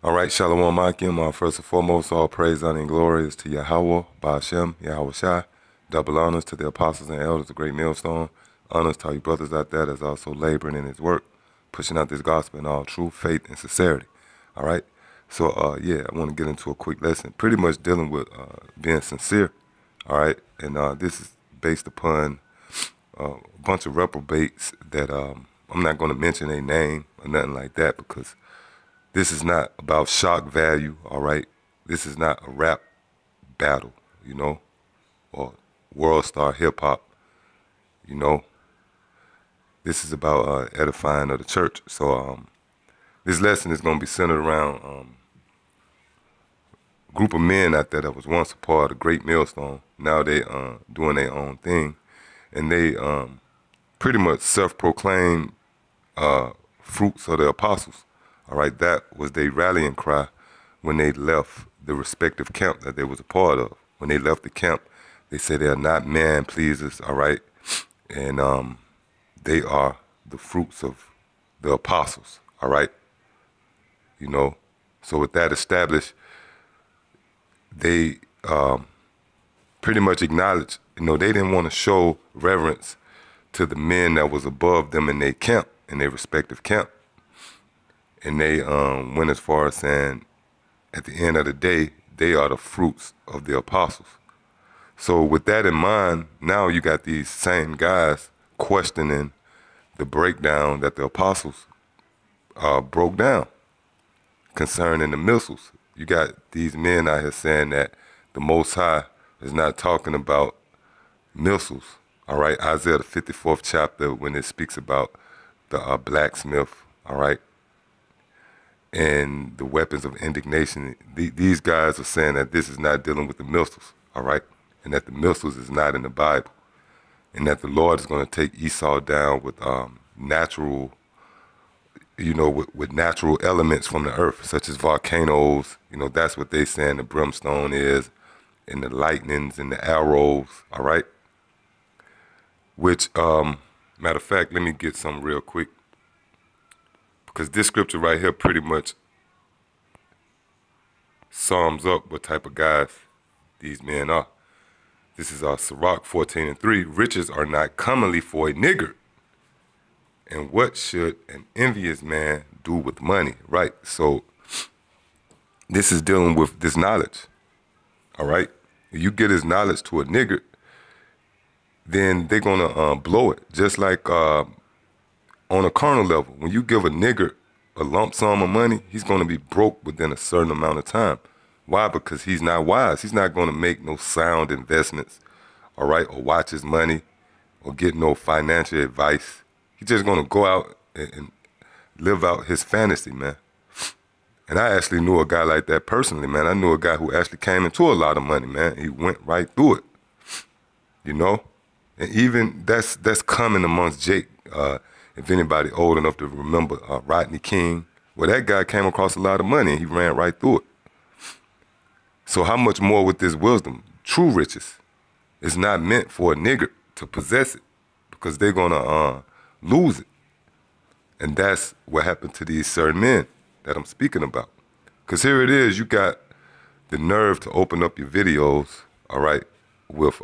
All right, Shalom Akim. First and foremost, all praise, honor, and glory is to Yahweh, Ba'ashem, Yahweh Shai. Double honors to the apostles and elders, the great millstone. Honors to all you brothers out there that's also laboring in his work, pushing out this gospel in all truth, faith, and sincerity. All right? So, yeah, I want to get into a quick lesson, pretty much dealing with being sincere. All right? And this is based upon a bunch of reprobates that I'm not going to mention their name or nothing like that because this is not about shock value, all right? This is not a rap battle, you know, or world star hip hop, you know. This is about edifying of the church. So this lesson is going to be centered around a group of men out there that was once a part of the great millstone. Now they doing their own thing, and they pretty much self-proclaimed fruits of the apostles. All right, that was their rallying cry when they left the respective camp that they was a part of. When they left the camp, they said they are not man pleasers, all right? And they are the fruits of the apostles, all right? You know, so with that established, they pretty much acknowledged, you know, they didn't want to show reverence to the men that was above them in their camp, in their respective camp. And they went as far as saying, at the end of the day, they are the fruits of the apostles. So with that in mind, now you got these same guys questioning the breakdown that the apostles broke down concerning the missiles. You got these men out here saying that the Most High is not talking about missiles. All right, Isaiah the 54th chapter, when it speaks about the blacksmith, all right, and the weapons of indignation. These guys are saying that this is not dealing with the missiles, all right? And that the missiles is not in the Bible. And that the Lord is going to take Esau down with natural, you know, with natural elements from the earth, such as volcanoes. You know, that's what they saying the brimstone is, and the lightnings and the arrows, all right? Which, matter of fact, let me get some real quick. Because this scripture right here pretty much sums up what type of guys these men are. This is Sirach 14:3. Riches are not commonly for a niggard. And what should an envious man do with money? Right? So this is dealing with this knowledge. All right? If you get his knowledge to a niggard, then they're going to blow it. Just like on a carnal level, when you give a nigger a lump sum of money, he's going to be broke within a certain amount of time. Why? Because he's not wise. He's not going to make no sound investments, all right, or watch his money or get no financial advice. He's just going to go out and live out his fantasy, man. And I actually knew a guy like that personally, man. I knew a guy who actually came into a lot of money, man. He went right through it, you know? And even that's common amongst Jake. If anybody old enough to remember Rodney King, well, that guy came across a lot of money and he ran right through it. So how much more with this wisdom? True riches is not meant for a nigger to possess it because they're going to lose it. And that's what happened to these certain men that I'm speaking about. Because here it is, you got the nerve to open up your videos, all right, with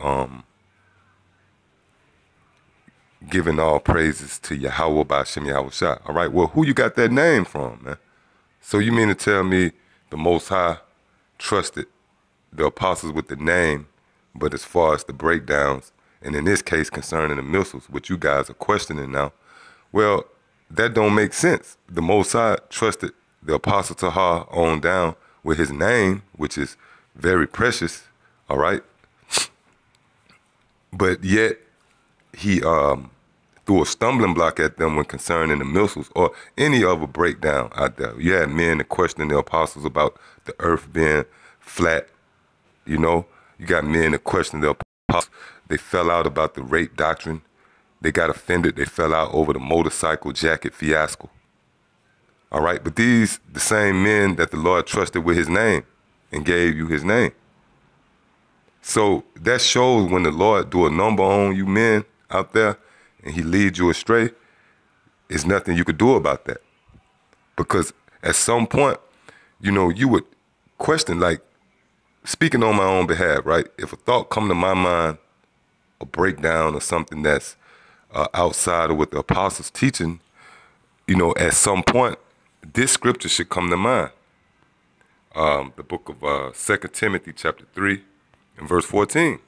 giving all praises to Yahweh Ba'ashem Yahweh Shai. All right, well, who you got that name from, man? So you mean to tell me the Most High trusted the apostles with the name, but as far as the breakdowns, and in this case concerning the missiles, which you guys are questioning now, well, that don't make sense. The Most High trusted the apostle Tahar on down with his name, which is very precious, all right? But yet, he threw a stumbling block at them when concerning the missiles or any other breakdown out there. You had men that questioned the apostles about the earth being flat, you know. You got men that questioned the apostles. They fell out about the rape doctrine. They got offended. They fell out over the motorcycle jacket fiasco. All right, but these, the same men that the Lord trusted with his name and gave you his name. So that shows when the Lord do a number on you men out there and he leads you astray, there's nothing you could do about that. Because at some point, you would question, like, speaking on my own behalf, right? If a thought come to my mind, a breakdown or something that's outside of what the apostles teaching, at some point, this scripture should come to mind. The book of 2 Timothy chapter 3 and verse 14.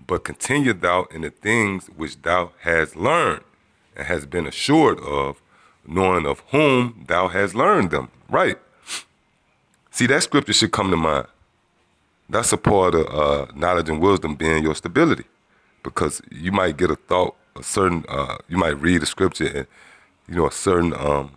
But continue thou in the things which thou hast learned and hast been assured of, knowing of whom thou hast learned them. Right. See, that scripture should come to mind. That's a part of knowledge and wisdom being your stability. Because you might get a thought, you might read a scripture and, a certain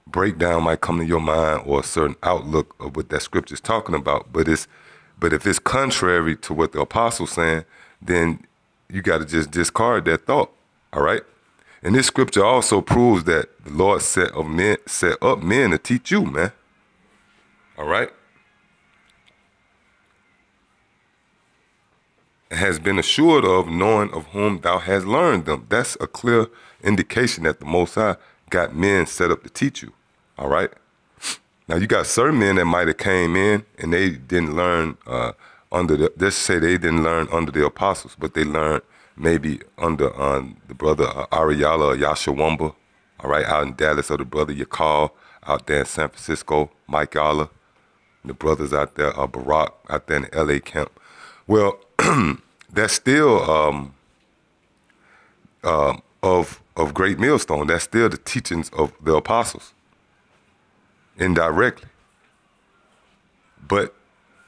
breakdown might come to your mind, or a certain outlook of what that scripture is talking about. But if it's contrary to what the apostle's saying, then you got to just discard that thought. All right. And this scripture also proves that the Lord set up men to teach you, man. All right. And has been assured of, knowing of whom thou hast learned them. That's a clear indication that the Most High got men set up to teach you. All right. Now, you got certain men that might have came in and they didn't learn let's say they didn't learn under the apostles, but they learned maybe under the brother Ariala or Yashawamba, all right, out in Dallas, or the brother Yakal out there in San Francisco, Mike Alla, the brothers out there, Barack out there in the LA camp. Well, that's still of Great Millstone. That's still the teachings of the apostles, indirectly. But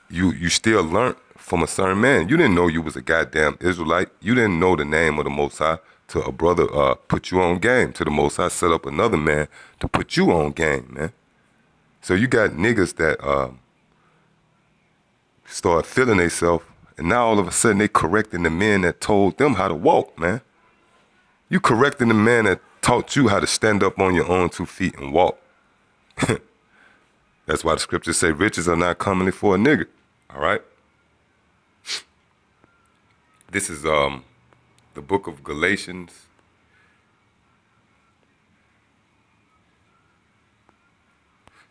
you still learned from a certain man. You didn't know you was a goddamn Israelite. You didn't know the name of the Most High till a brother put you on game, till the Most High set up another man to put you on game, man. So you got niggas that start feeling themselves, and now all of a sudden they correcting the men that told them how to walk, man. You correcting the man that taught you how to stand up on your own 2 feet and walk. That's why the scriptures say riches are not commonly for a nigger. All right. This is the book of Galatians,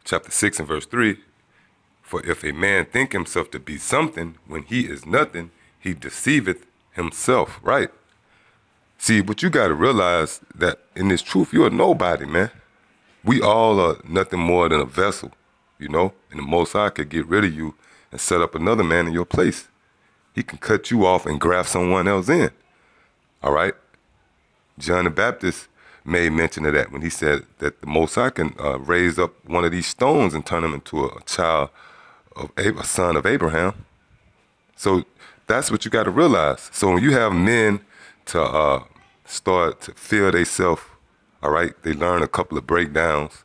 chapter 6 and verse 3. For if a man think himself to be something when he is nothing, he deceiveth himself. Right. See, but you got to realize that in this truth, you're a nobody, man. We all are nothing more than a vessel, and the Most High could get rid of you and set up another man in your place. He can cut you off and graft someone else in. All right. John the Baptist made mention of that when he said that the Most High can raise up one of these stones and turn him into a child of a son of Abraham. So that's what you got to realize. So when you have men to start to feel themselves, all right, they learn a couple of breakdowns.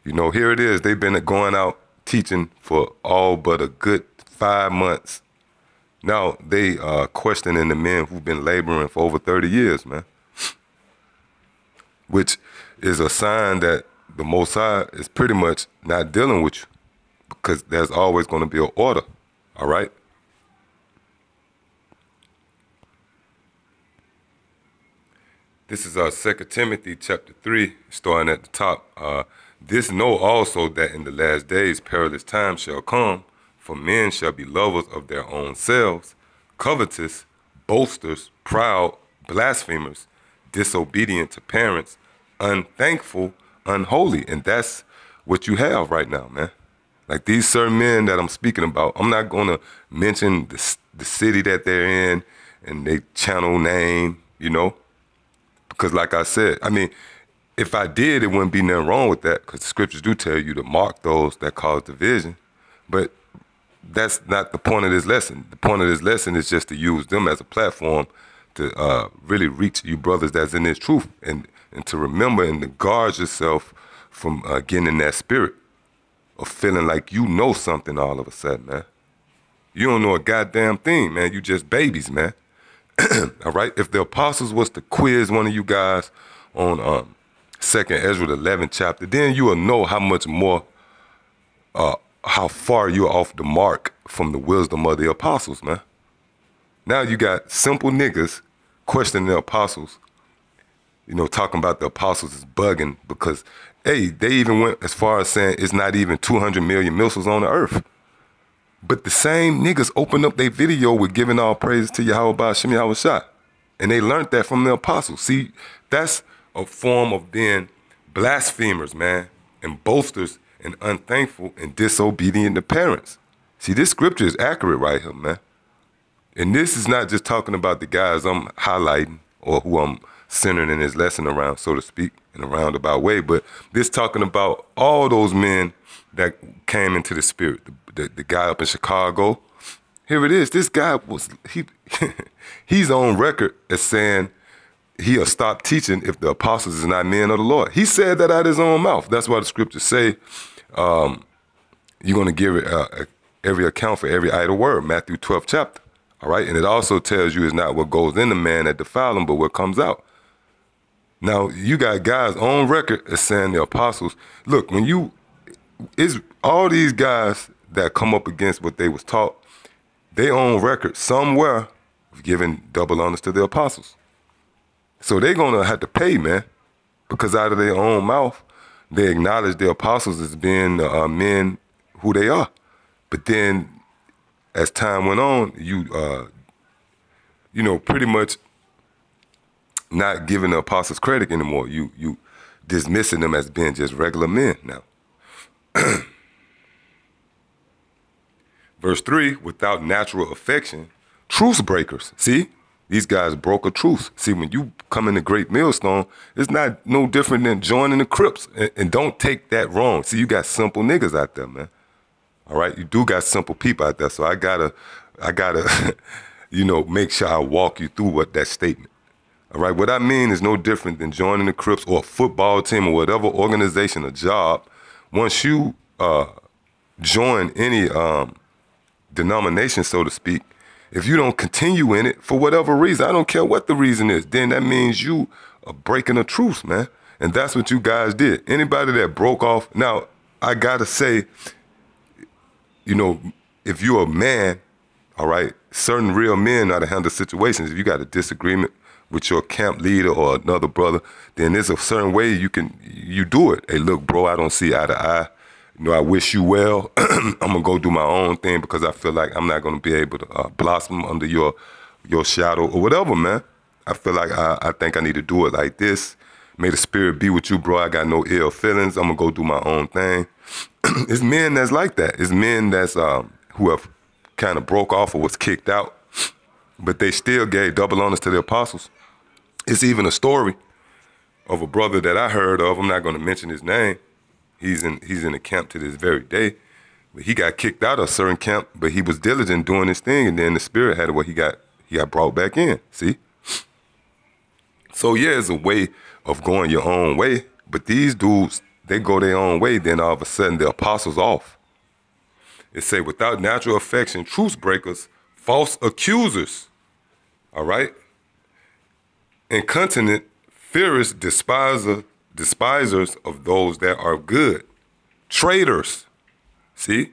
Here it is. They've been going out teaching for all but a good 5 months. Now they questioning the men who've been laboring for over 30 years, man. Which is a sign that the Most High is pretty much not dealing with you, because there's always going to be an order, all right? This is 2 Timothy chapter 3, starting at the top. This know also that in the last days perilous times shall come, for men shall be lovers of their own selves, covetous, boasters, proud, blasphemers, disobedient to parents, unthankful, unholy. And that's what you have right now, man. Like these certain men that I'm speaking about, I'm not going to mention the city that they're in and their channel name, because like I said, if I did, it wouldn't be nothing wrong with that, because the scriptures do tell you to mark those that cause division. But that's not the point of this lesson. The point of this lesson is just to use them as a platform to really reach you brothers that's in this truth, and to remember and to guard yourself from getting in that spirit of feeling like you know something all of a sudden, man. You don't know a goddamn thing, man. You just babies, man. All right? If the apostles was to quiz one of you guys on 2nd Ezra, the 11th chapter, then you will know how much more, how far you're off the mark from the wisdom of the apostles, man. Now you got simple niggas questioning the apostles, talking about the apostles is bugging because Hey, they even went as far as saying it's not even 200 million missiles on the earth. But the same niggas opened up their video with giving all praises to Yahweh Ba'Shem Yahweh Shah. And they learned that from the apostles. See, that's a form of being blasphemers, man, and boasters and unthankful and disobedient to parents. See, this scripture is accurate right here, man. And this is not just talking about the guys I'm highlighting or who I'm centering in his lesson around, so to speak, in a roundabout way, but this talking about all those men that came into the spirit. The guy up in Chicago, here it is. This guy he's on record as saying he'll stop teaching if the apostles is not men of the Lord. He said that out of his own mouth. That's why the scriptures say you're going to give every account for every idle word, Matthew 12th chapter. All right, and it also tells you it's not what goes in the man that defile him, but what comes out. Now, you got guys on record as saying the apostles. Look, it's all these guys that come up against what they was taught, they on record somewhere of giving double honors to the apostles. So they're going to have to pay, man, because out of their own mouth, they acknowledge the apostles as being men who they are. But then as time went on, pretty much not giving the apostles credit anymore. You dismissing them as being just regular men now. Verse 3, without natural affection, truce breakers. See, these guys broke a truce. See, when you come in the great millstone, it's not no different than joining the Crips. And don't take that wrong. See, you got simple niggas out there, man. All right, you do got simple people out there. So I gotta, make sure I walk you through what that statement. All right, what I mean is no different than joining the Crips or a football team or whatever organization or job. Once you join any denomination, so to speak, if you don't continue in it for whatever reason, I don't care what the reason is, then that means you are breaking a truce, man. And that's what you guys did. Anybody that broke off, now I gotta say, if you're a man, all right, certain real men know how to handle situations. If you got a disagreement with your camp leader or another brother, then there's a certain way you do it. Hey, look, bro, I don't see eye to eye. I wish you well. I'm going to go do my own thing because I feel like I'm not going to be able to blossom under your shadow or whatever, man. I feel like I think I need to do it like this. May the spirit be with you, bro. I got no ill feelings. I'm going to go do my own thing. It's men that's like that. It's men that's who have kind of broke off or was kicked out, but they still gave double honors to the apostles. It's even a story of a brother that I heard of. I'm not going to mention his name. He's in the camp to this very day. But he got kicked out of a certain camp, but he was diligent doing his thing, and then the spirit had it where he got brought back in. See? So yeah, it's a way of going your own way. But these dudes, they go their own way, then all of a sudden the apostles off. It say, without natural affection, truce breakers, false accusers, all right? Incontinent, fierce despisers of those that are good. Traitors, see?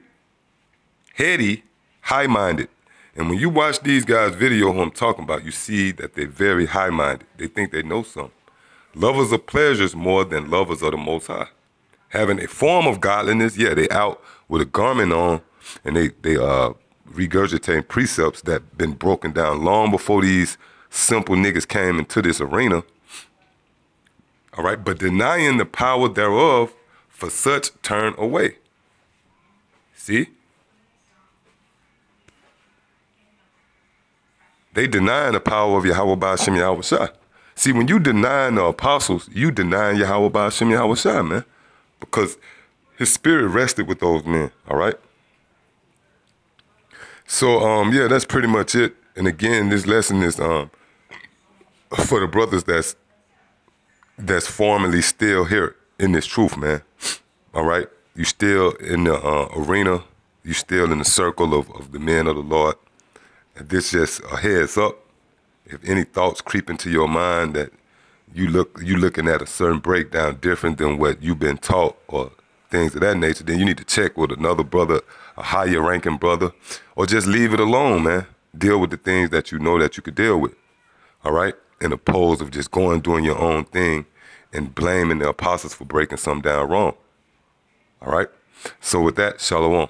Heady, high-minded. And when you watch these guys' video who I'm talking about, you see that they're very high-minded. They think they know something. Lovers of pleasures more than lovers of the Most High. Having a form of godliness, yeah, they out with a garment on, and they regurgitating precepts that been broken down long before these simple niggas came into this arena. All right, but denying the power thereof, for such turn away. See? They denying the power of Yahweh Ba'Shem Yahweh Shah. See, when you denying the apostles, you denying Yahweh Ba'Shem Yahweh Shah, man. Because his spirit rested with those men, all right? So, yeah, that's pretty much it. And again, this lesson is for the brothers that's formally still here in this truth, man. All right? You still in the arena. You still in the circle of the men of the Lord. And this just a heads up. If any thoughts creep into your mind that you looking at a certain breakdown different than what you've been taught or things of that nature, then you need to check with another brother, a higher ranking brother, or just leave it alone, man. Deal with the things that you know that you could deal with, all right? In opposed of just going doing your own thing and blaming the apostles for breaking something down wrong. All right? So with that, shalom.